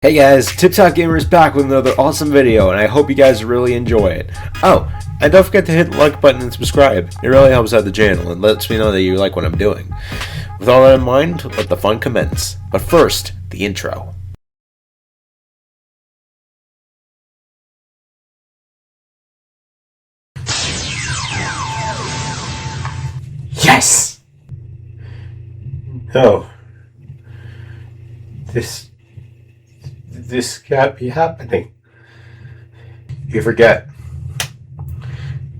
Hey guys, TipTop Gamer is back with another awesome video, and I hope you guys really enjoy it. Oh, and don't forget to hit the like button and subscribe. It really helps out the channel and lets me know that you like what I'm doing. With all that in mind, let the fun commence. But first, the intro. Yes! No. This can't be happening. You forget.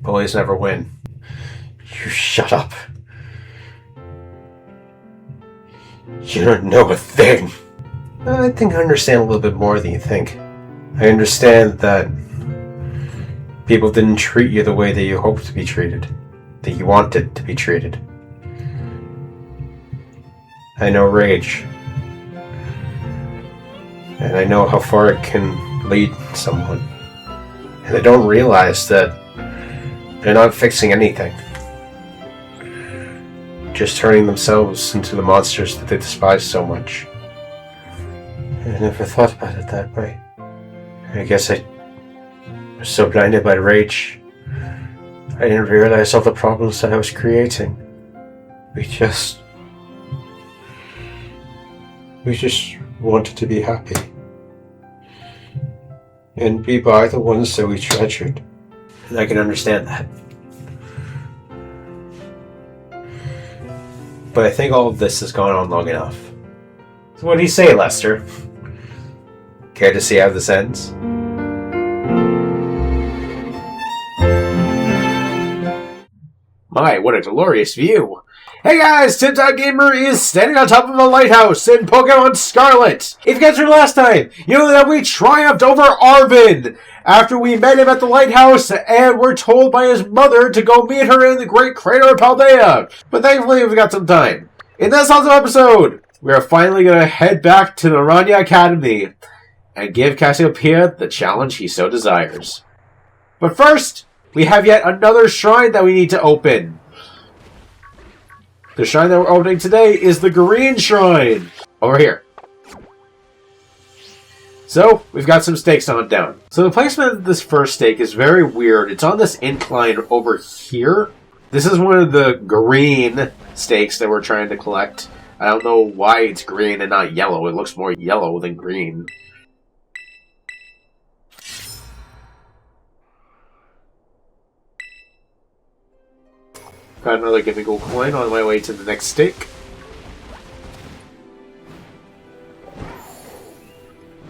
Bullies never win. You shut up. You don't know a thing. I think I understand a little bit more than you think. I understand that people didn't treat you the way that you hoped to be treated, that you wanted to be treated. I know rage. And I know how far it can lead someone. And they don't realize that they're not fixing anything. Just turning themselves into the monsters that they despise so much. I never thought about it that way. I guess I was so blinded by rage. I didn't realize all the problems that I was creating. We just wanted to be happy. And be by the ones that we treasured. And I can understand that. But I think all of this has gone on long enough. So what do you say, Lester? Care to see how this ends? My, what a glorious view! Hey guys, TipTop Gamer is standing on top of a lighthouse in Pokemon Scarlet! If you guys heard last time, you know that we triumphed over Arvin after we met him at the lighthouse and were told by his mother to go meet her in the Great Crater of Paldea. But thankfully we've got some time. In this awesome episode, we are finally going to head back to the Naranja Academy and give Cassiopeia the challenge he so desires. But first, we have yet another shrine that we need to open. The shrine that we're opening today is the Green Shrine. Over here. So, we've got some stakes on down. So the placement of this first stake is very weird. It's on this incline over here. This is one of the green stakes that we're trying to collect. I don't know why it's green and not yellow. It looks more yellow than green. Got another Gimme Gold coin on my way to the next stake.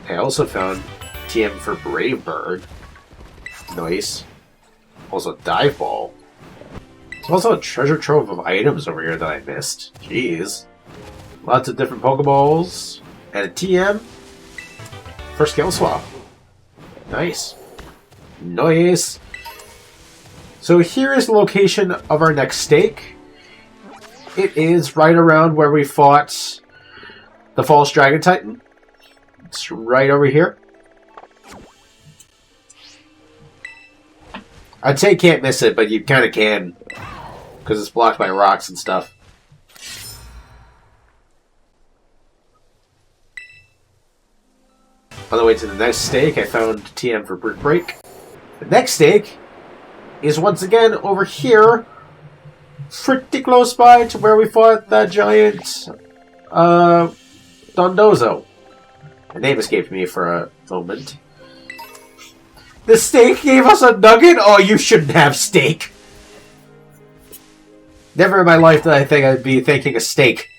I also found TM for Brave Bird. Nice. Also Dive Ball. There's also a treasure trove of items over here that I missed. Jeez. Lots of different Pokeballs. And a TM for Skill Swap. Nice. Nice. So here is the location of our next stake. It is right around where we fought the False Dragon Titan. It's right over here. I'd say can't miss it, but you kind of can. Because it's blocked by rocks and stuff. On the way to the next stake, I found TM for Brick Break. The next stake is once again over here, pretty close by to where we fought that giant Dondozo. The name escaped me for a moment. The steak gave us a nugget? Oh, you shouldn't have steak. Never in my life did I think I'd be thinking a steak.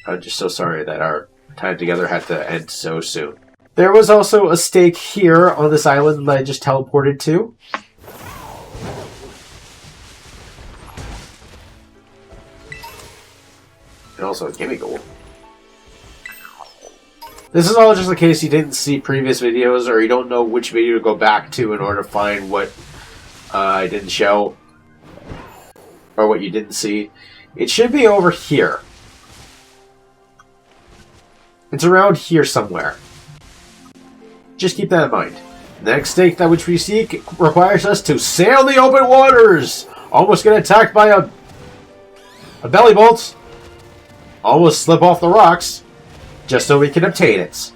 I'm just so sorry that our time together had to end so soon. There was also a stake here on this island that I just teleported to. And also a Gimme Gold. This is all just in case you didn't see previous videos or you don't know which video to go back to in order to find what I didn't show. Or what you didn't see. It should be over here. It's around here somewhere. Just keep that in mind. The next stake that which we seek requires us to sail the open waters! Almost get attacked by a belly bolt. almost slip off the rocks just so we can obtain it.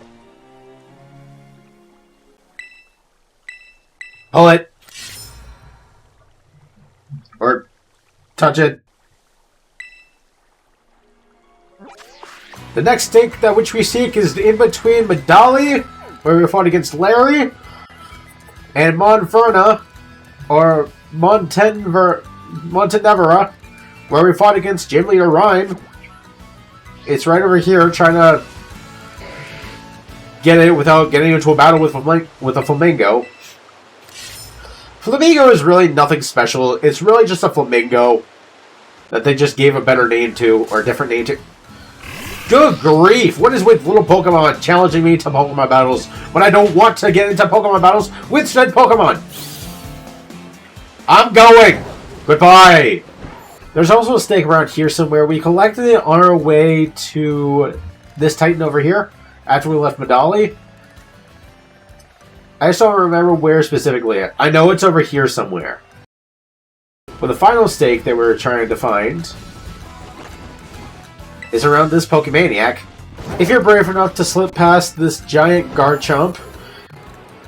Pull it. Or touch it. The next stake that which we seek is in between Medali, where we fought against Larry, and Monferna, or Montenevera, where we fought against Gym Leader Rhyme. It's right over here, trying to get it without getting into a battle with a flamingo. Flamingo is really nothing special. It's really just a flamingo that they just gave a better name to, or a different name to. Good grief! What is with little Pokemon challenging me to Pokemon battles when I don't want to get into Pokemon battles with said Pokemon? I'm going! Goodbye! There's also a stake around here somewhere. We collected it on our way to this Titan over here after we left Medali. I just don't remember where specifically. I know it's over here somewhere. But the final stake that we're trying to find is around this Pokemaniac. If you're brave enough to slip past this giant Garchomp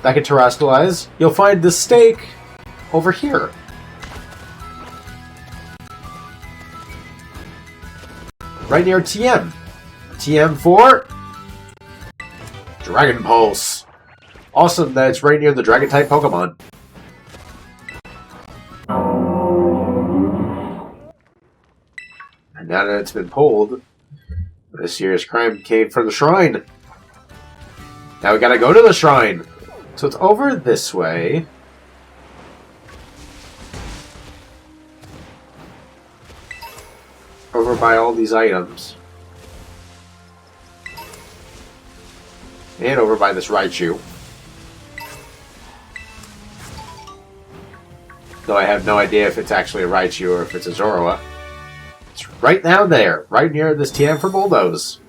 that can terrestrialize, you'll find this stake over here. Right near TM. TM for Dragon Pulse. Awesome that it's right near the Dragon-type Pokemon. And now that it's been pulled, a serious crime came from the shrine. Now we gotta go to the shrine. So it's over this way. Over by all these items. And over by this Raichu. Though I have no idea if it's actually a Raichu or if it's a Zorua. It's right down there, right near this TM for Bulldoze.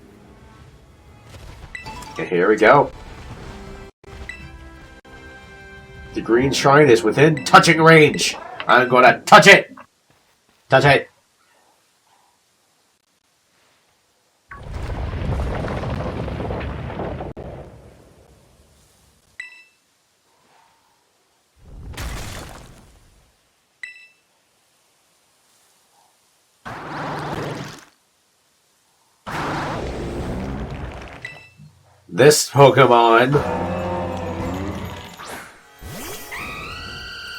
And here we go. The green shrine is within touching range. I'm gonna touch it! Touch it! This Pokemon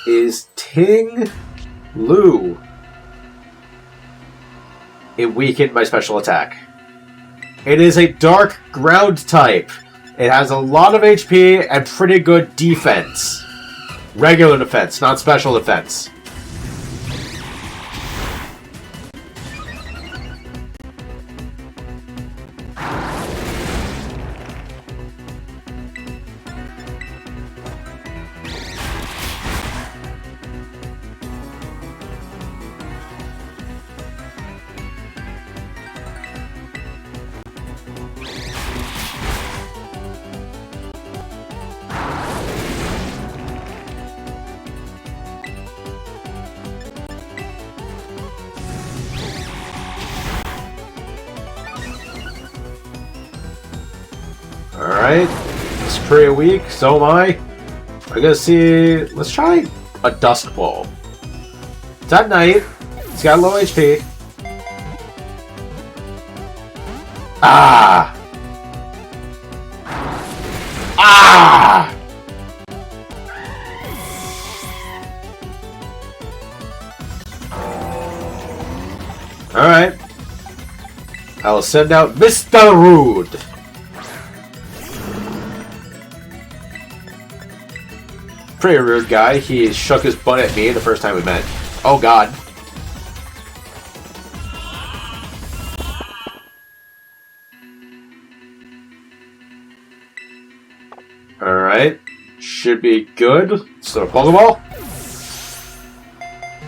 is Ting-Lu. It weakened my special attack. It is a dark ground type. It has a lot of HP and pretty good defense. Regular defense, not special defense. Alright, it's pretty weak, so am I. I'm gonna see. Let's try a Dusk Ball. It's at night, it's got low HP. Ah! Ah! Alright. I'll send out Mr. Rude. Pretty rude guy. He shook his butt at me the first time we met. Oh god. Alright. Should be good. So, Pokeball.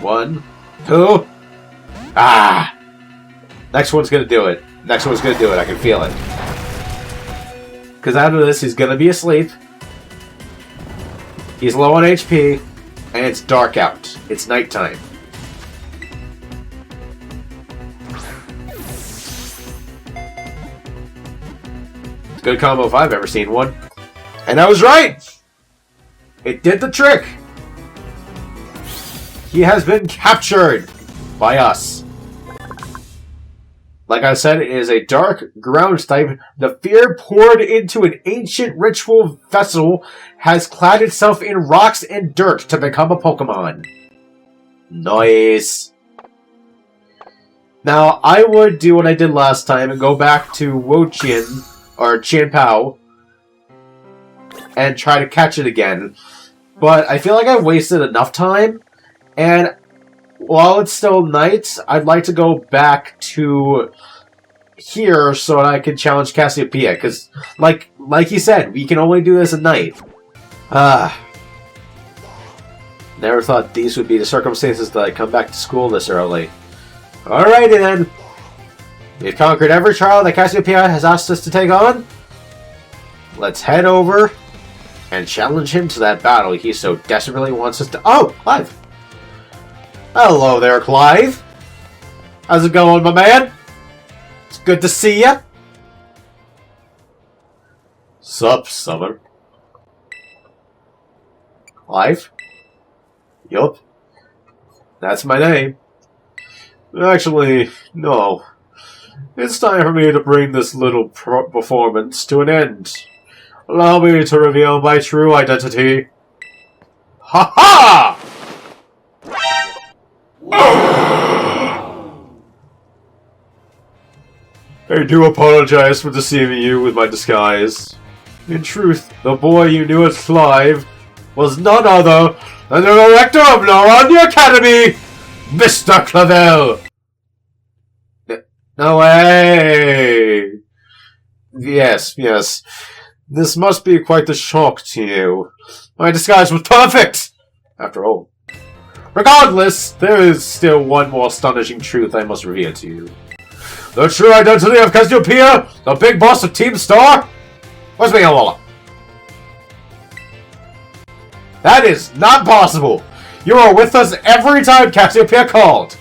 1, 2. Ah! Next one's gonna do it. Next one's gonna do it. I can feel it. Because after this, he's gonna be asleep. He's low on HP, and it's dark out. It's nighttime. good combo if I've ever seen one. And I was right! It did the trick! He has been captured by us. Like I said, it is a dark ground type. The fear poured into an ancient ritual vessel has clad itself in rocks and dirt to become a Pokemon. Nice. Now, I would do what I did last time and go back to Wo-Chien, or Chien-Pao, and try to catch it again. But I feel like I wasted enough time, and while it's still night, I'd like to go back to here so that I can challenge Cassiopeia, because, like you said, we can only do this at night. Never thought these would be the circumstances that I come back to school this early. Alrighty then. We've conquered every trial that Cassiopeia has asked us to take on. Let's head over and challenge him to that battle he so desperately wants us to— Oh, Clive! Hello there, Clive! How's it going, my man? It's good to see ya. Sup, Summer? Clive? Yup. That's my name. Actually, no. It's time for me to bring this little performance to an end. Allow me to reveal my true identity. Ha-ha! I do apologize for deceiving you with my disguise. In truth, the boy you knew as Clive was none other than the director of Laurania Academy, Mr. Clavel! No way! Yes. This must be quite the shock to you. My disguise was perfect! After all. Regardless, there is still one more astonishing truth I must reveal to you. The true identity of Cassiopeia, the big boss of Team Star? Where's my wallet? That is not possible! You were with us every time Cassiopeia called!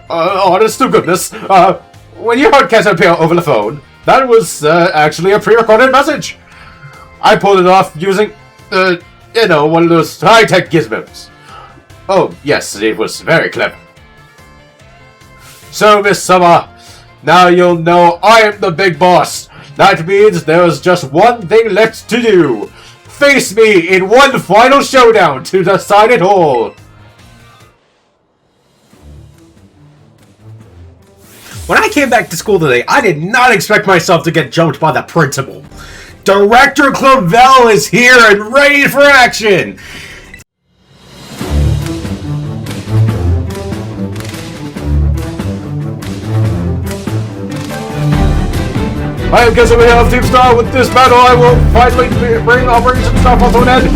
Honest to goodness, when you heard Cassiopeia over the phone, that was actually a pre-recorded message! I pulled it off using, one of those high-tech gizmos. Oh, yes, it was very clever. So, Miss Summer, now you'll know I am the big boss. That means there's just one thing left to do. Face me in one final showdown to decide it all. When I came back to school today, I did not expect myself to get jumped by the principal. Director Clavel is here and ready for action. I am Cassiopeia of Team Star. With this battle, I will finally bring Operation Starfall to an end.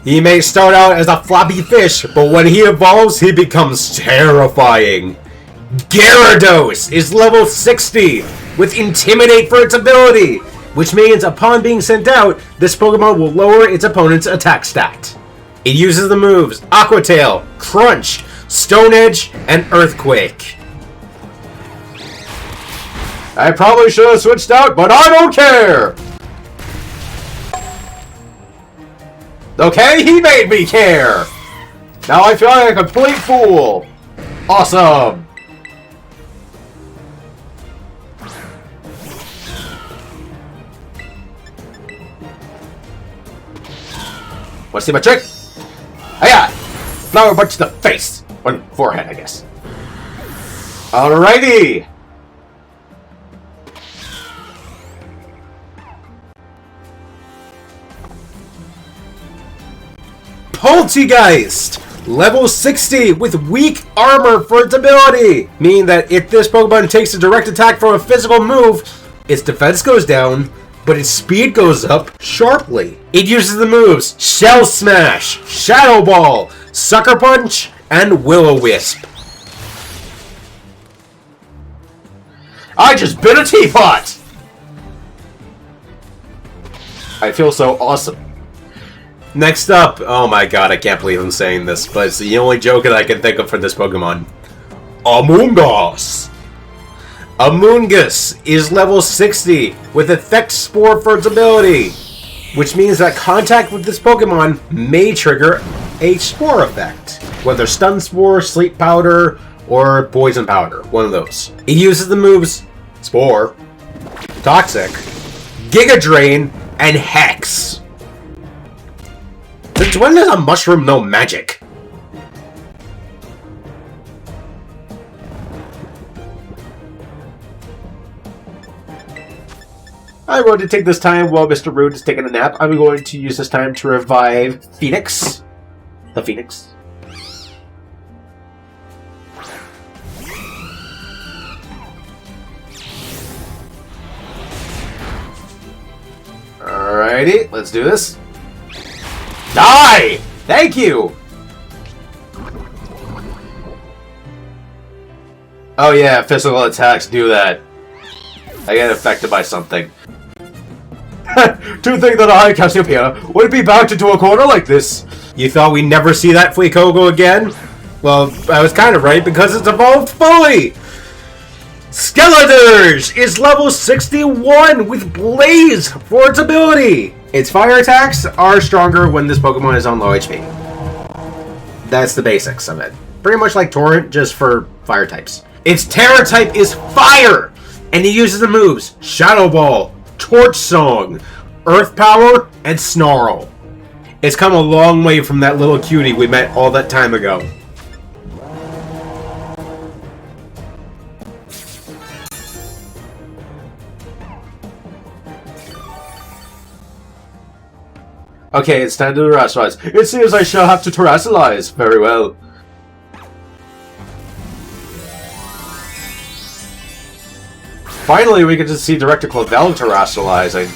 He may start out as a floppy fish, but when he evolves, he becomes terrifying. Gyarados is level 60. with Intimidate for its ability, which means upon being sent out, this Pokemon will lower its opponent's attack stat. It uses the moves Aqua Tail, Crunch, Stone Edge, and Earthquake. I probably should have switched out, but I don't care! Okay, he made me care! Now I feel like a complete fool! Awesome! Wanna see my trick? Hiya! Flower punch to the face! Or forehead, I guess. Alrighty! Poltegeist! Level 60 with weak armor for its ability, meaning that if this Pokemon takes a direct attack from a physical move, its defense goes down, but its speed goes up sharply. It uses the moves Shell Smash, Shadow Ball, Sucker Punch, and Will-O-Wisp. I just bit a teapot! I feel so awesome. Next up, oh my god, I can't believe I'm saying this, but it's the only joke that I can think of for this Pokemon. Amoonguss! Amoonguss is level 60 with Effect Spore for its ability, which means that contact with this Pokemon may trigger a Spore effect, whether Stun Spore, Sleep Powder, or Poison Powder, one of those. It uses the moves Spore, Toxic, Giga Drain, and Hex. Since when does a mushroom know magic? I'm going to take this time while Mr. Rude is taking a nap. I'm going to use this time to revive Phoenix. The Phoenix. Alrighty, let's do this. Die! Thank you! Oh yeah, physical attacks do that. I get affected by something. To think that I, Cassiopeia, would be backed into a corner like this. You thought we'd never see that Fuecoco again? Well, I was kind of right because it's evolved fully! Skeletor's is level 61 with Blaze for its ability. Its fire attacks are stronger when this Pokemon is on low HP. That's the basics of it. Pretty much like Torrent, just for fire types. Its Terra type is Fire! And it uses the moves Shadow Ball, Torch Song, Earth Power, and Snarl. It's come a long way from that little cutie we met all that time ago. Okay, it's time to terrestrialize. It seems I shall have to terrestrialize. Very well. Finally, we get to see Director Clavel terrestrializing.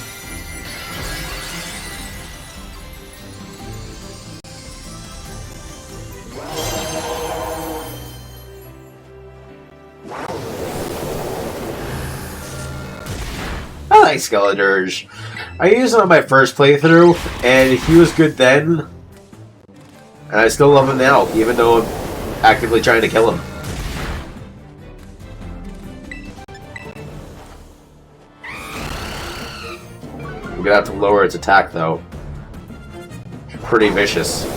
I like Skeletor's. I used him on my first playthrough, and he was good then. And I still love him now, even though I'm actively trying to kill him. We're gonna have to lower its attack, though. Pretty vicious.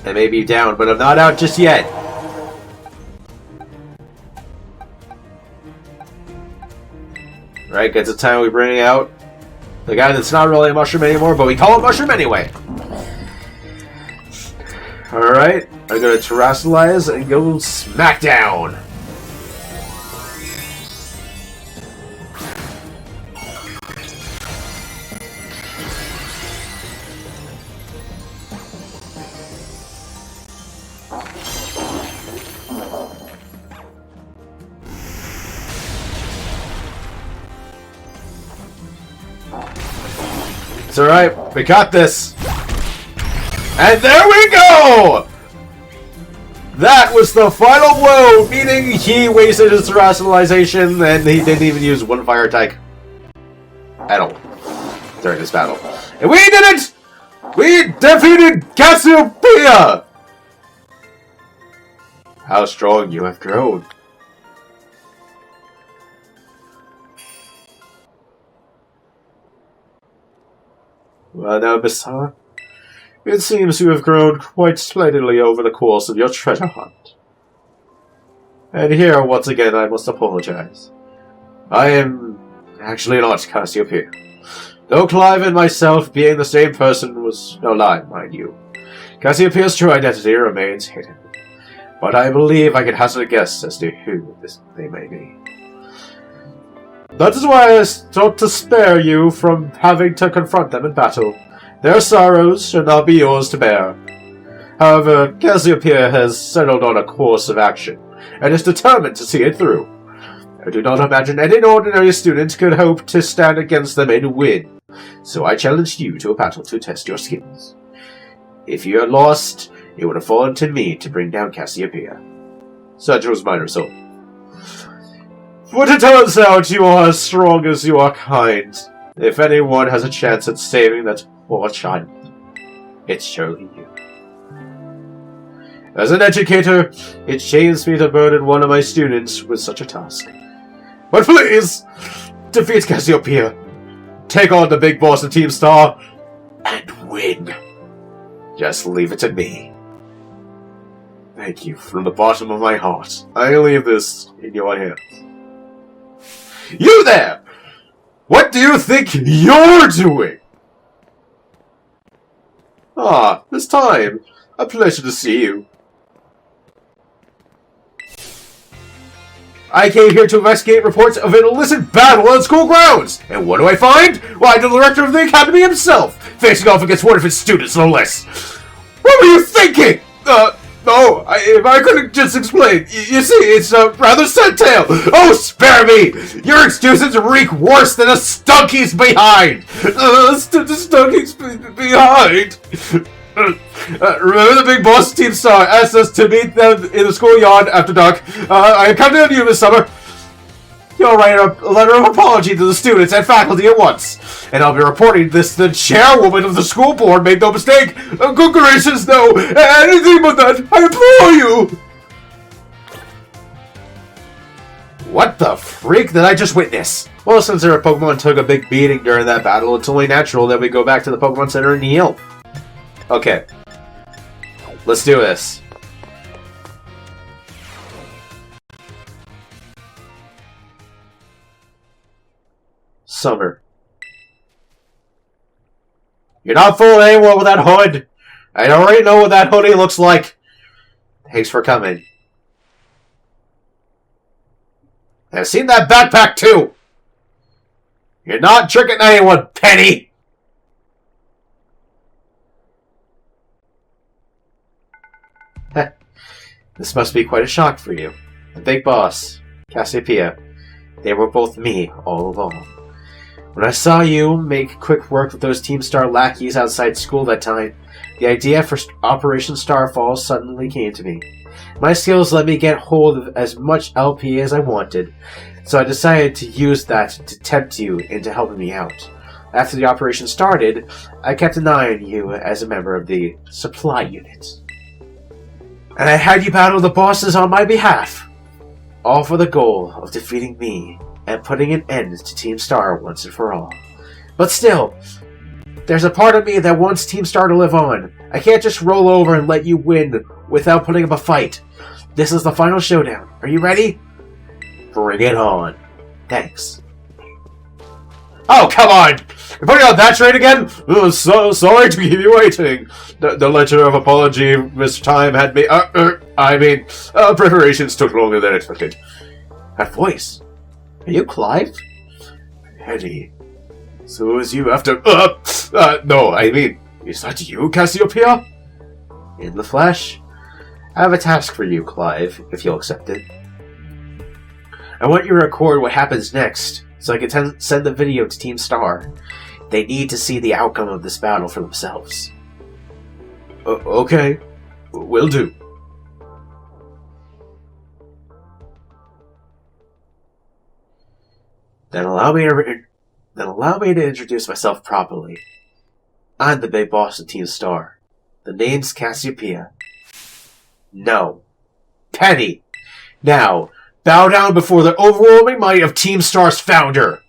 I may be down, but I'm not out just yet. Right, gets the time we bring out the guy that's not really a mushroom anymore, but we call it mushroom anyway. Alright, I'm gonna terrestrialize and go smackdown. It's alright, we got this! And there we go! That was the final blow, meaning he wasted his rationalization and he didn't even use one fire attack at all during this battle. And we did it! We defeated Cassiopeia! How strong you have grown. Well now, Miss Summer, it seems you have grown quite splendidly over the course of your treasure hunt. And here, once again, I must apologize. I am actually not Cassiopeia. Though Clive and myself being the same person was no lie, mind you. Cassiopeia's true identity remains hidden. But I believe I can hazard a guess as to who they may be. That is why I sought to spare you from having to confront them in battle. Their sorrows should not be yours to bear. However, Cassiopeia has settled on a course of action, and is determined to see it through. I do not imagine any ordinary student could hope to stand against them and win, so I challenged you to a battle to test your skills. If you had lost, it would have fallen to me to bring down Cassiopeia. Such was my result. But it turns out you are as strong as you are kind. If anyone has a chance at saving that poor child, it's surely you. As an educator, it shames me to burden one of my students with such a task. But please, defeat Cassiopeia, take on the big boss of Team Star, and win. Just leave it to me. Thank you from the bottom of my heart. I leave this in your hands. You there! What do you think you're doing? Ah, this time. A pleasure to see you. I came here to investigate reports of an illicit battle on school grounds. And what do I find? Why, the director of the academy himself, facing off against one of his students, no less. What were you thinking? No, if I couldn't just explain. You see, it's a rather sad tale. Oh, spare me! Your excuses reek worse than a stunky's behind! Stunky's behind! Remember the big boss Team Star asked us to meet them in the schoolyard after dark? I counted on you this summer. You'll write a letter of apology to the students and faculty at once. And I'll be reporting this to the chairwoman of the school board. Made no mistake. Good gracious, no. Anything but that. I implore you. What the freak did I just witness? Well, since our Pokemon took a big beating during that battle, it's only natural that we go back to the Pokemon Center and heal. Okay. Let's do this. Summer. You're not fooling anyone with that hood. I already know what that hoodie looks like. Thanks for coming. I've seen that backpack too. You're not tricking anyone, Penny. This must be quite a shock for you. The big boss, Cassiopeia, they were both me all along. When I saw you make quick work with those Team Star lackeys outside school that time, the idea for Operation Starfall suddenly came to me. My skills let me get hold of as much LP as I wanted, so I decided to use that to tempt you into helping me out. After the operation started, I kept an eye on you as a member of the supply unit. And I had you battle the bosses on my behalf, all for the goal of defeating me and putting an end to Team Star once and for all. But still, there's a part of me that wants Team Star to live on. I can't just roll over and let you win without putting up a fight. This is the final showdown. Are you ready? Bring it on. Thanks. Oh, come on! You're putting on that train again? Oh, so sorry to keep you waiting. The letter of apology Mr. Time had me... preparations took longer than expected. That voice. Are you Clive? Eddie. So is you after... no, I mean... Is that you, Cassiopeia? In the flesh. I have a task for you, Clive, if you'll accept it. I want you to record what happens next, so I can send the video to Team Star. They need to see the outcome of this battle for themselves. Okay. Will do. Then allow me to introduce myself properly. I'm the big boss of Team Star. The name's Cassiopeia. No. Penny. Now, bow down before the overwhelming might of Team Star's founder.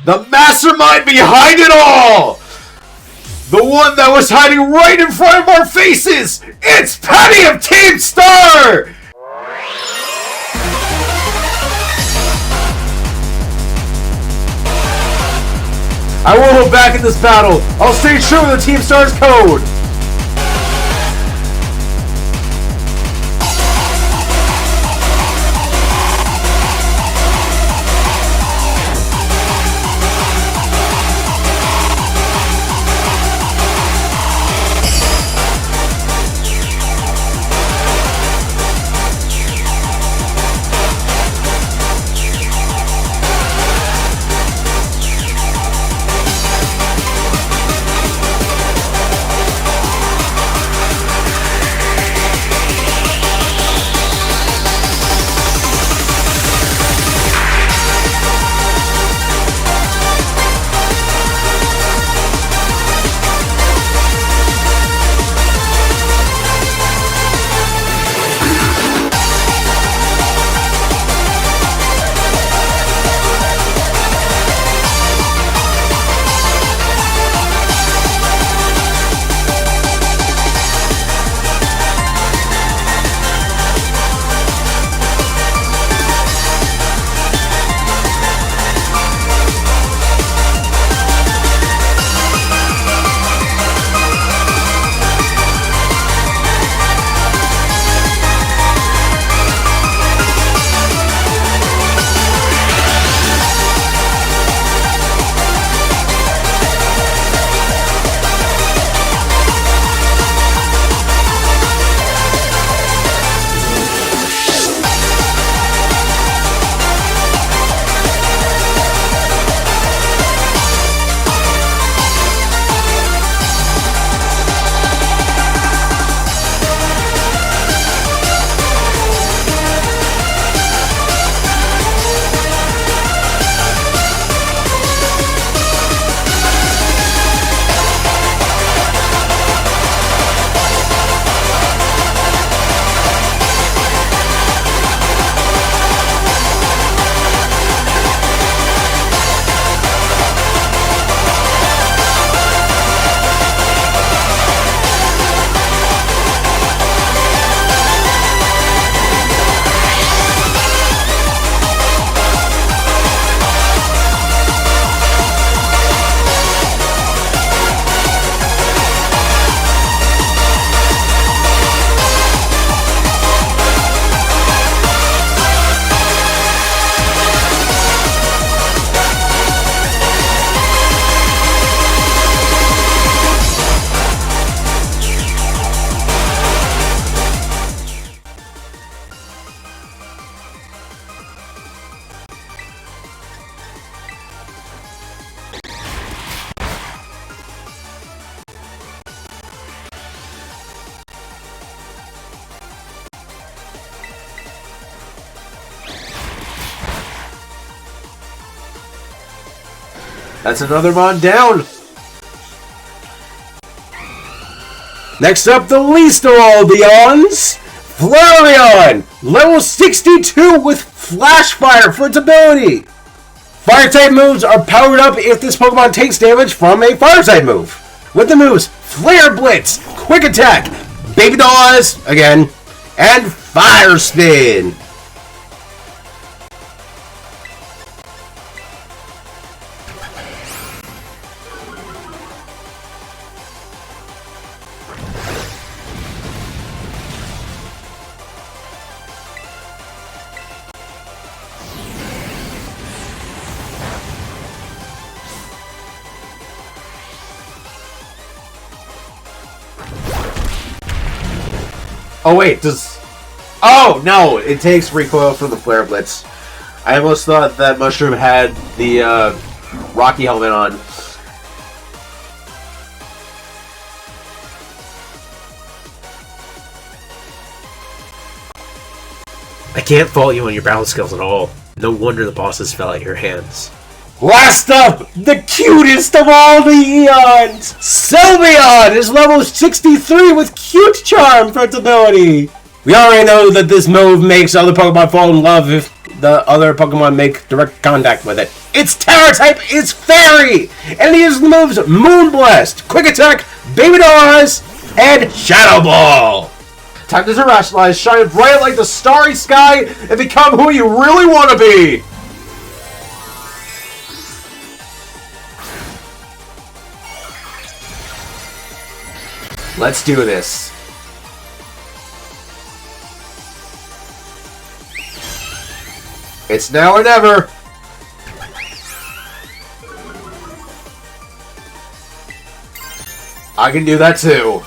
The mastermind behind it all! The one that was hiding right in front of our faces! It's Penny of Team Star! I won't hold back in this battle. I'll stay true to the Team Star's code. That's another mod down. Next up, the least of all the ons, Flareon, level 62 with Flash Fire for its ability. Fire type moves are powered up if this Pokemon takes damage from a Fire type move. With the moves Flare Blitz, Quick Attack, Baby Doll again, and Fire Spin. Oh wait, does... Oh, no! It takes recoil from the Flare Blitz. I almost thought that Mushroom had the Rocky helmet on. I can't fault you on your battle skills at all. No wonder the bosses fell at your hands. Last up, the cutest of all the Eons! Sylveon is level 63 with Cute Charm for its ability! We already know that this move makes other Pokemon fall in love if the other Pokemon make direct contact with it. Its Terra type is Fairy! And it uses the moves Moonblast, Quick Attack, Baby Doll Eyes, and Shadow Ball! Time to rationalize, shine bright like the starry sky, and become who you really want to be! Let's do this. It's now or never. I can do that too.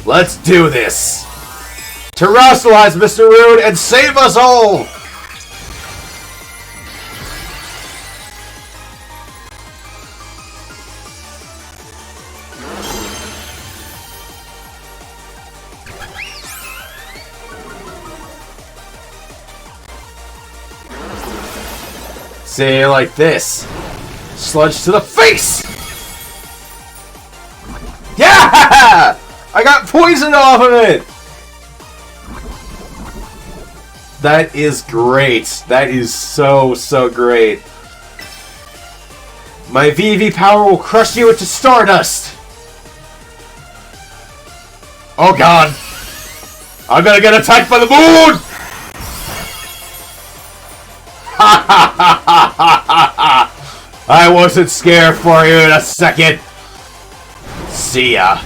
Let's do this. Terrestrialize, Mr. Rude, and save us all! Say like this. Sludge to the face! Yeah! I got poison off of it! That is great. That is so great. My VV power will crush you into stardust! Oh god! I'm gonna get attacked by the moon! Ha ha ha ha ha ha! I wasn't scared for you in a second! See ya!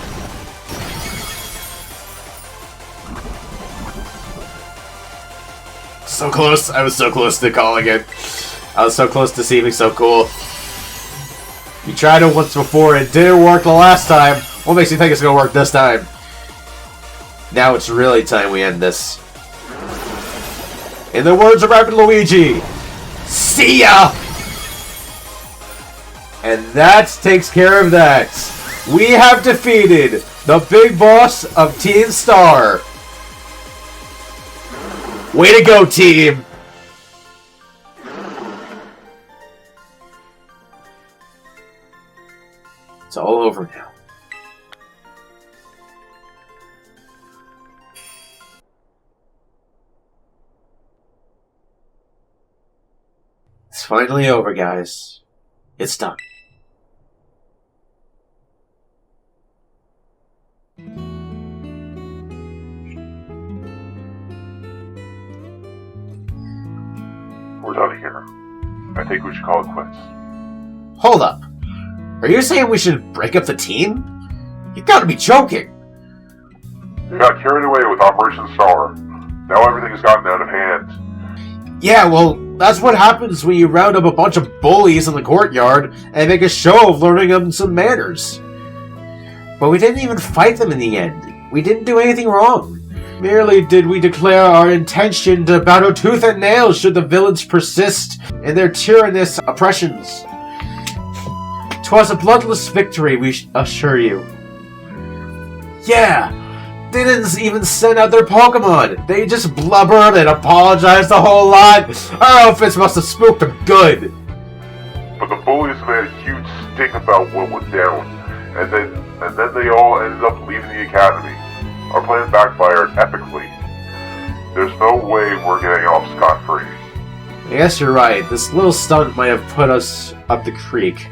So close. I was so close to calling it. I was so close to seeming so cool. You tried it once before, it didn't work the last time. What makes you think it's gonna work this time? Now it's really time we end this. In the words of Rapid Luigi, see ya! And that takes care of that. We have defeated the big boss of Team Star. Way to go, team! It's all over now. It's finally over, guys. It's done. We're done here. I think we should call it quits. Hold up. Are you saying we should break up the team? You gotta be joking. You got carried away with Operation Star. Now everything has gotten out of hand. Yeah, well, that's what happens when you round up a bunch of bullies in the courtyard and make a show of learning them some manners. But we didn't even fight them in the end. We didn't do anything wrong. Merely did we declare our intention to battle tooth and nail should the villains persist in their tyrannous oppressions. 'Twas a bloodless victory, we assure you. Yeah, they didn't even send out their Pokemon. They just blubbered and apologized a whole lot. Our outfits must have spooked them good. But the bullies made a huge stink about what went down, and then they all ended up leaving the academy. Our plan backfired epically. There's no way we're getting off scot-free. I guess you're right. This little stunt might have put us up the creek.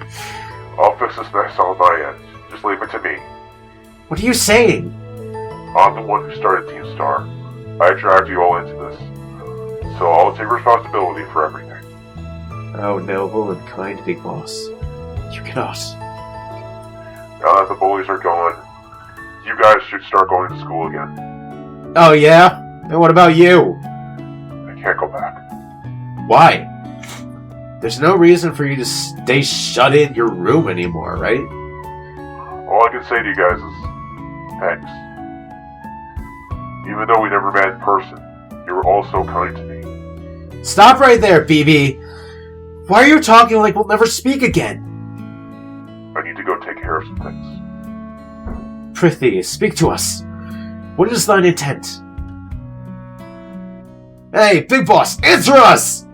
I'll fix this next on my end. Just leave it to me. What are you saying? I'm the one who started Team Star. I dragged you all into this. So I'll take responsibility for everything. Oh, noble and kind big boss. You cannot. Now that the bullies are gone, you guys should start going to school again. Oh, yeah? And what about you? I can't go back. Why? There's no reason for you to stay shut in your room anymore, right? All I can say to you guys is, thanks. Even though we never met in person, you were all so kind to me. Stop right there, BB! Why are you talking like we'll never speak again? care of some things. Prithee, speak to us. What is thine intent? Hey, Big Boss, answer us!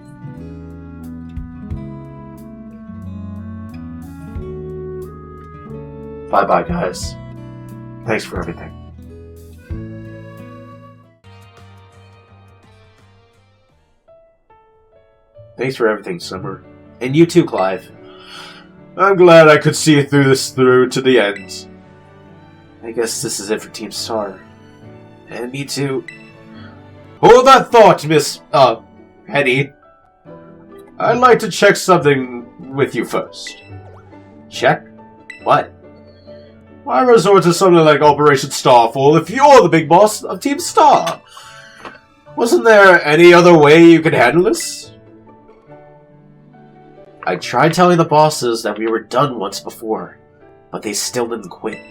Bye-bye, guys. Thanks for everything. Thanks for everything, Summer. And you too, Clive. I'm glad I could see this through to the end. I guess this is it for Team Star. And me too. Hold that thought, Miss, Penny. I'd like to check something with you first. Check? What? Why resort to something like Operation Starfall if you're the big boss of Team Star? Wasn't there any other way you could handle this? I tried telling the bosses that we were done once before, but they still didn't quit.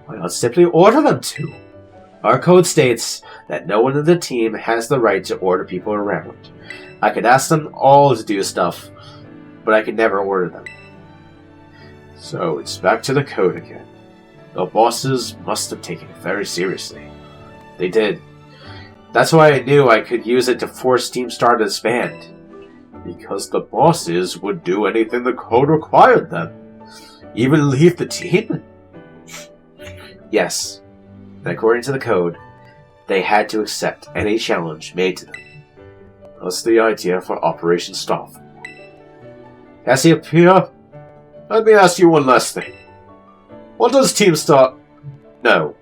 Why not simply order them to? Our code states that no one in the team has the right to order people around. I could ask them all to do stuff, but I could never order them. So it's back to the code again. The bosses must have taken it very seriously. They did. That's why I knew I could use it to force Team Star to disband. Because the bosses would do anything the code required them. Even leave the team? Yes. And according to the code, they had to accept any challenge made to them. That's the idea for Operation Starfall. Cassiopeia, let me ask you one last thing. What does Team Star... No.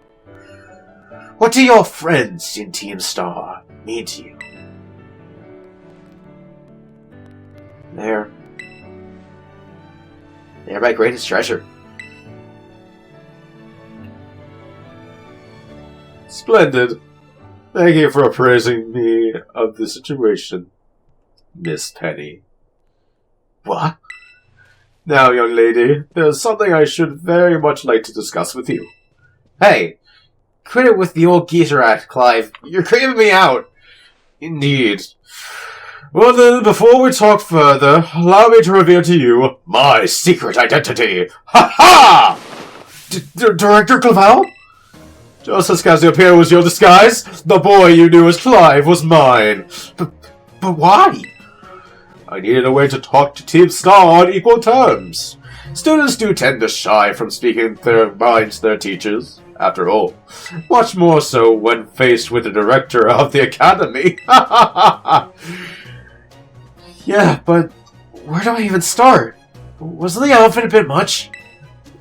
What do your friends in Team Star mean to you? They're my greatest treasure. Splendid. Thank you for appraising me of the situation, Miss Penny. What? Now, young lady, there's something I should very much like to discuss with you. Hey, quit it with the old geezer act, Clive. You're creeping me out. Indeed. Well then, before we talk further, allow me to reveal to you my secret identity. Ha-ha! Director Clavel? Just as Cassiopeia was your disguise, the boy you knew as Clive was mine. But why? I needed a way to talk to Team Star on equal terms. Students do tend to shy from speaking their minds to their teachers, after all. Much more so when faced with the director of the academy. Yeah, but where do I even start? Wasn't the outfit a bit much?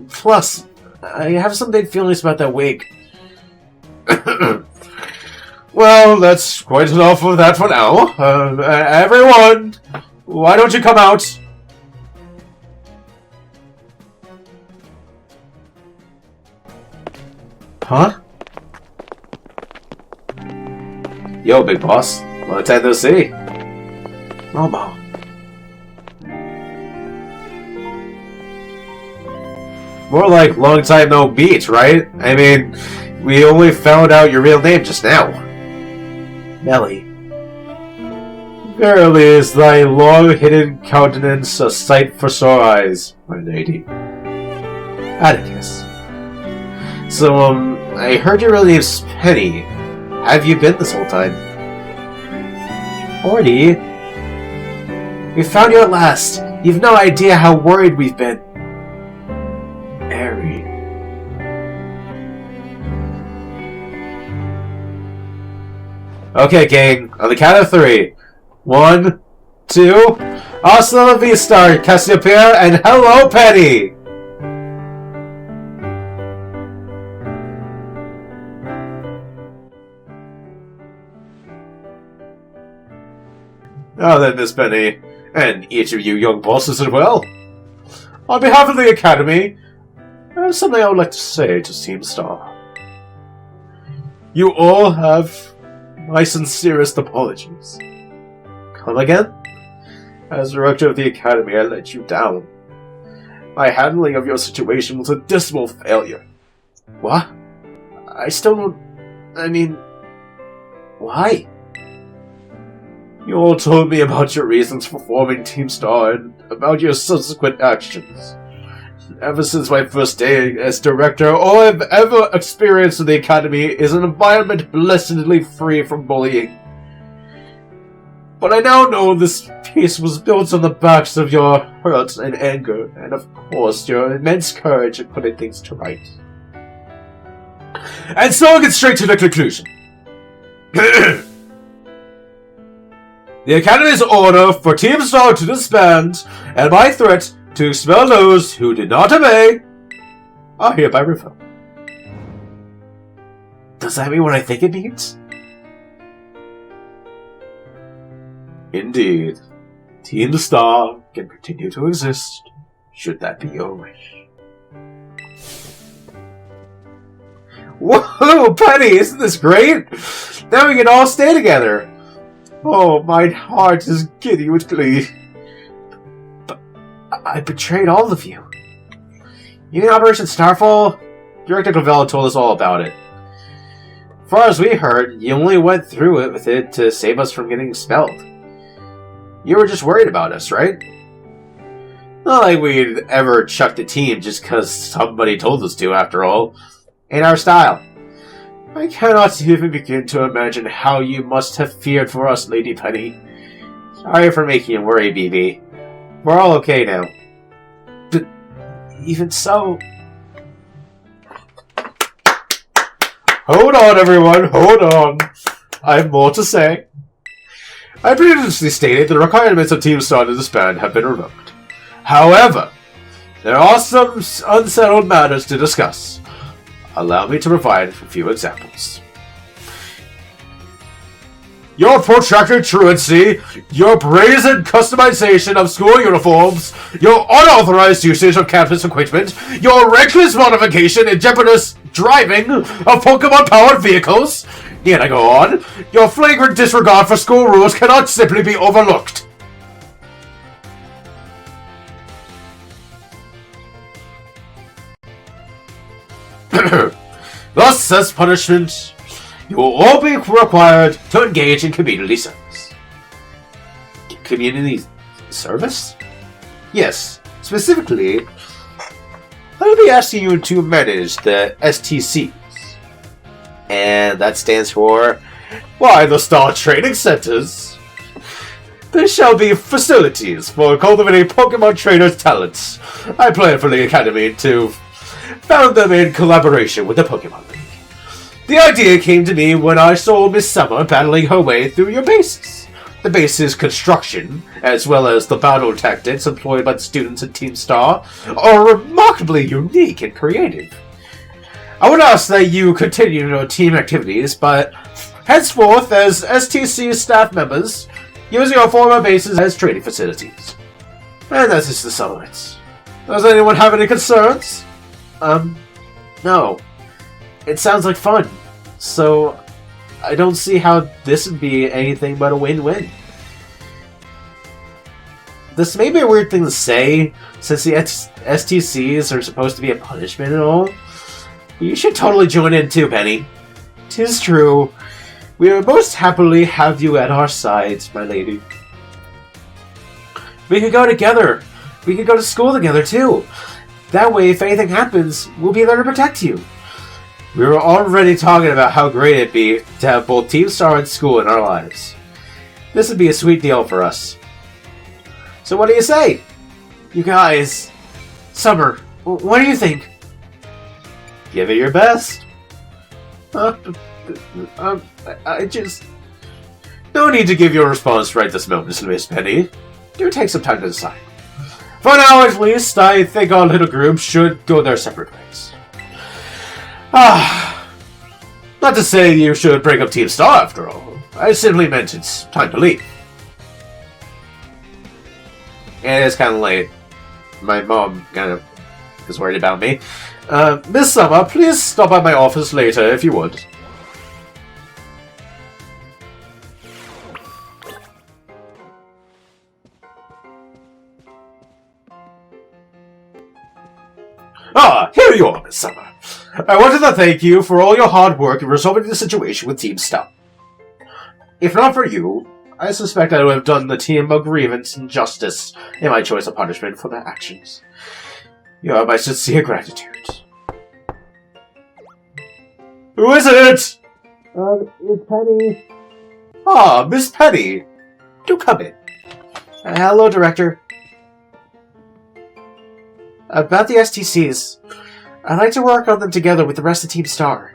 Plus, I have some big feelings about that wig. Well, that's quite enough of that for now. Everyone, why don't you come out? Huh? Yo, big boss. Long time no see. Momo. More like long time no meet, right? I mean, we only found out your real name just now. Melly. Verily is thy long-hidden countenance a sight for sore eyes, my lady. Atticus. So, I heard your real name's Penny. Have you been this whole time? Horny? We found you at last. You've no idea how worried we've been. Airy. Okay, gang. On the count of 3. 1, 2. Hasta la vista, Cassiopeia, and hello, Penny! Now then, Miss Penny, and each of you young bosses as well. On behalf of the Academy, I have something I would like to say to Team Star. You all have my sincerest apologies. Come again? As director of the Academy, I let you down. My handling of your situation was a dismal failure. What? I still don't... I mean... Why? You all told me about your reasons for forming Team Star and about your subsequent actions. ever since my first day as director, all I've ever experienced in the Academy is an environment blessedly free from bullying. But I now know this peace was built on the backs of your hurt and anger, and of course your immense courage in putting things to right. And so I'll get straight to the conclusion. The Academy's order for Team Star to disband, and my threat to expel those who did not obey, are hereby revoked. Does that mean what I think it means? Indeed. Team Star can continue to exist, should that be your wish. Whoa, Penny, isn't this great? Now we can all stay together. Oh, my heart is giddy with glee. But I betrayed all of you. You mean Operation Starfall? Director Cavella told us all about it. As far as we heard, you only went through it with it to save us from getting expelled. You were just worried about us, right? Not like we'd ever chuck the team just because somebody told us to, after all. Ain't our style. I cannot even begin to imagine how you must have feared for us, Lady Penny. Sorry for making you worry, BB. We're all okay now. But even so... Hold on, everyone, hold on. I have more to say. I previously stated the requirements of Team Star to disband have been revoked. However, there are some unsettled matters to discuss. Allow me to provide a few examples. Your protracted truancy, your brazen customization of school uniforms, your unauthorized usage of campus equipment, your reckless modification and jeopardous driving of Pokemon-powered vehicles, need I go on? Your flagrant disregard for school rules cannot simply be overlooked. Thus, as punishment, you will all be required to engage in community service. Community service? Yes, specifically, I'll be asking you to manage the STCs. And that stands for, why, the Star Training Centers. There shall be facilities for cultivating Pokemon trainers' talents. I plan for the Academy to found them in collaboration with the Pokemon League. The idea came to me when I saw Miss Summer battling her way through your bases. The base's construction, as well as the battle tactics employed by the students at Team Star, are remarkably unique and creative. I would ask that you continue your team activities, but henceforth, as STC staff members, use your former bases as training facilities. And that is the sum of it. Does anyone have any concerns? No. It sounds like fun. So, I don't see how this would be anything but a win-win. This may be a weird thing to say, since the STCs are supposed to be a punishment and all. But you should totally join in too, Penny. 'Tis true. We would most happily have you at our sides, my lady. We could go together. We could go to school together too. That way, if anything happens, we'll be there to protect you. We were already talking about how great it'd be to have both Team Star and school in our lives. This would be a sweet deal for us. So what do you say? You guys... Summer, what do you think? Give it your best. I just... No need to give your response right this moment, Miss Penny. Do take some time to decide. For now, at least, I think our little group should go their separate ways. Not to say you should break up Team Star, after all. I simply meant it's time to leave. And it's kind of late. My mom kind of is worried about me. Miss Summer, please stop by my office later if you would. Here you are, Miss Summer. I wanted to thank you for all your hard work in resolving the situation with Team Star. If not for you, I suspect I would have done the team a grievance and justice in my choice of punishment for their actions. You have my sincere gratitude. Who is it? It's Penny. Ah, Miss Penny. Do come in. Hello, Director. About the STCs. I'd like to work on them together with the rest of Team Star.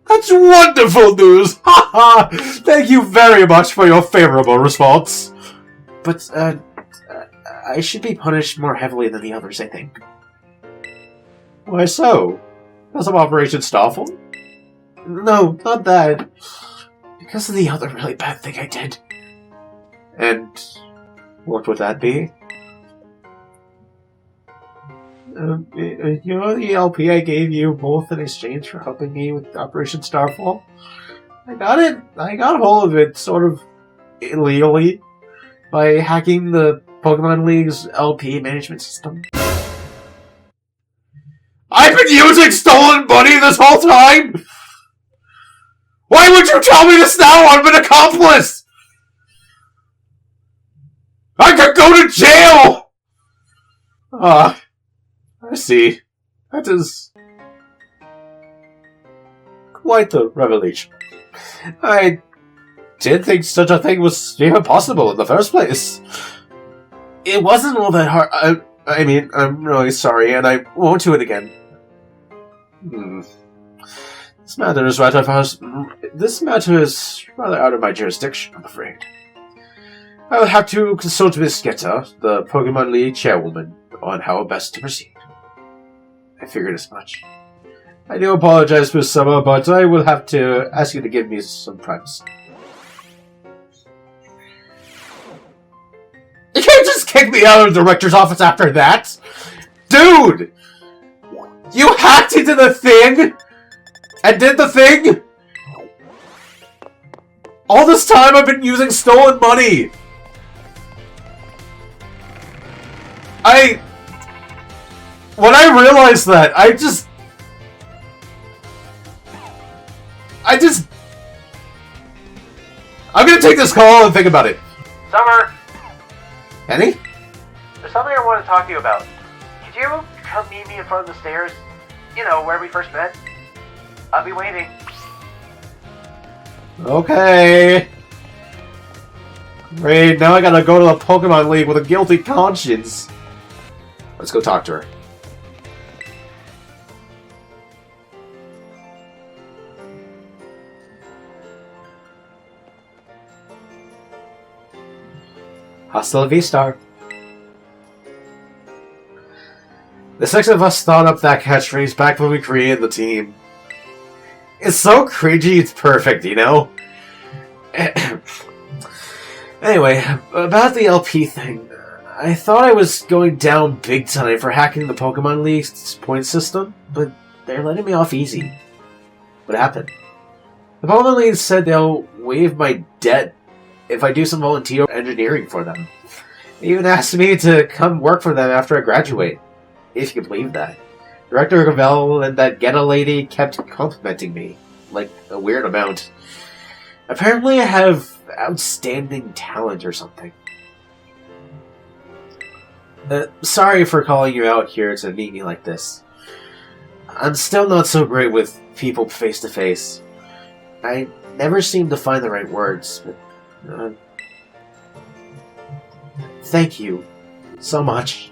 That's wonderful news! Ha ha! Thank you very much for your favorable response. But, I should be punished more heavily than the others, I think. Why so? Because of Operation Starfall? No, not that. Because of the other really bad thing I did. And what would that be? You know the LP I gave you both in exchange for helping me with Operation Starfall? I got it. I got hold of it sort of illegally by hacking the Pokemon League's LP management system. I've been using stolen money this whole time! Why would you tell me this now? I'm an accomplice! I could go to jail! I see. That is quite the revelation. I didn't think such a thing was even possible in the first place. It wasn't all that hard. I mean, I'm really sorry, and I won't do it again. This matter is rather out of my jurisdiction, I'm afraid. I will have to consult Miss Geta, the Pokemon League chairwoman, on how best to proceed. I figured as much. I do apologize, Miss Summer, but I will have to ask you to give me some privacy. You can't just kick me out of the director's office after that! Dude! You hacked into the thing! And did the thing! All this time I've been using stolen money! When I realized that, I'm gonna take this call and think about it. Summer, Penny? there's something I want to talk to you about. Could you come meet me in front of the stairs? You know, where we first met? I'll be waiting. Okay. Great, now I gotta go to the Pokemon League with a guilty conscience. Let's go talk to her. Hasta la vista. The six of us thought up that catchphrase back when we created the team. It's so cringy, it's perfect, you know? Anyway, about the LP thing. I thought I was going down big time for hacking the Pokemon League's point system, but they're letting me off easy. What happened? The Pokemon League said they'll waive my debt if I do some volunteer engineering for them. They even asked me to come work for them after I graduate. If you can believe that. Director Gravel and that Geta lady kept complimenting me, like a weird amount. Apparently I have outstanding talent or something. Sorry for calling you out here to meet me like this. I'm still not so great with people face to face. I never seem to find the right words, but thank you so much.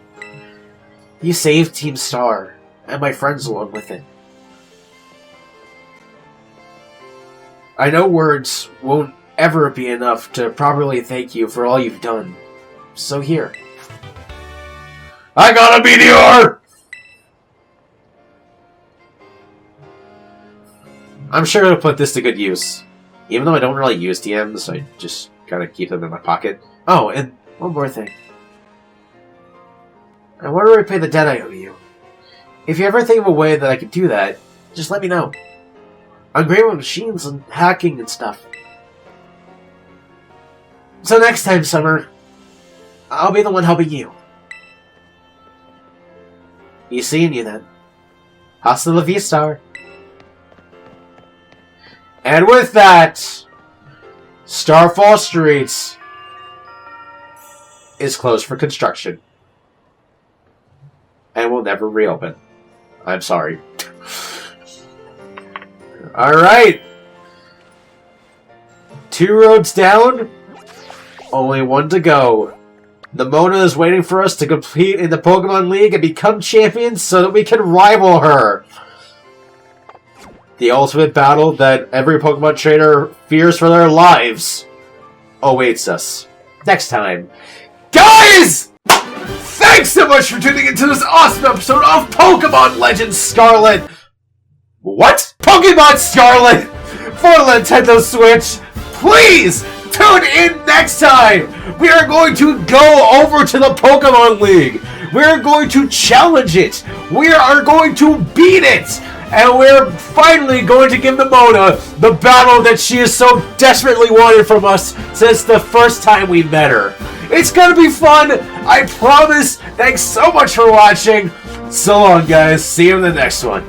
You saved Team Star, and my friends along with it. I know words won't ever be enough to properly thank you for all you've done. So here. I got a meteor! I'm sure to put this to good use. Even though I don't really use TMs, I just gotta keep them in my pocket. Oh, and one more thing. I want to repay the debt I owe you. If you ever think of a way that I could do that, just let me know. I'm great with machines and hacking and stuff. So next time, Summer, I'll be the one helping you. Be seeing you then. Hasta la vista. And with that, Starfall Streets is closed for construction. And we'll will never reopen. I'm sorry. Alright! 2 roads down, only 1 to go. The Mona is waiting for us to compete in the Pokemon League and become champions so that we can rival her. The ultimate battle that every Pokemon trainer fears for their lives awaits us next time. Guys! Thanks so much for tuning into this awesome episode of Pokemon Legends Scarlet! What? Pokemon Scarlet! For the Nintendo Switch! Please! Tune in next time! We are going to go over to the Pokemon League! We are going to challenge it! We are going to beat it! And we're finally going to give the Mona the battle that she has so desperately wanted from us since the first time we met her. It's gonna be fun! I promise! Thanks so much for watching! So long, guys. See you in the next one.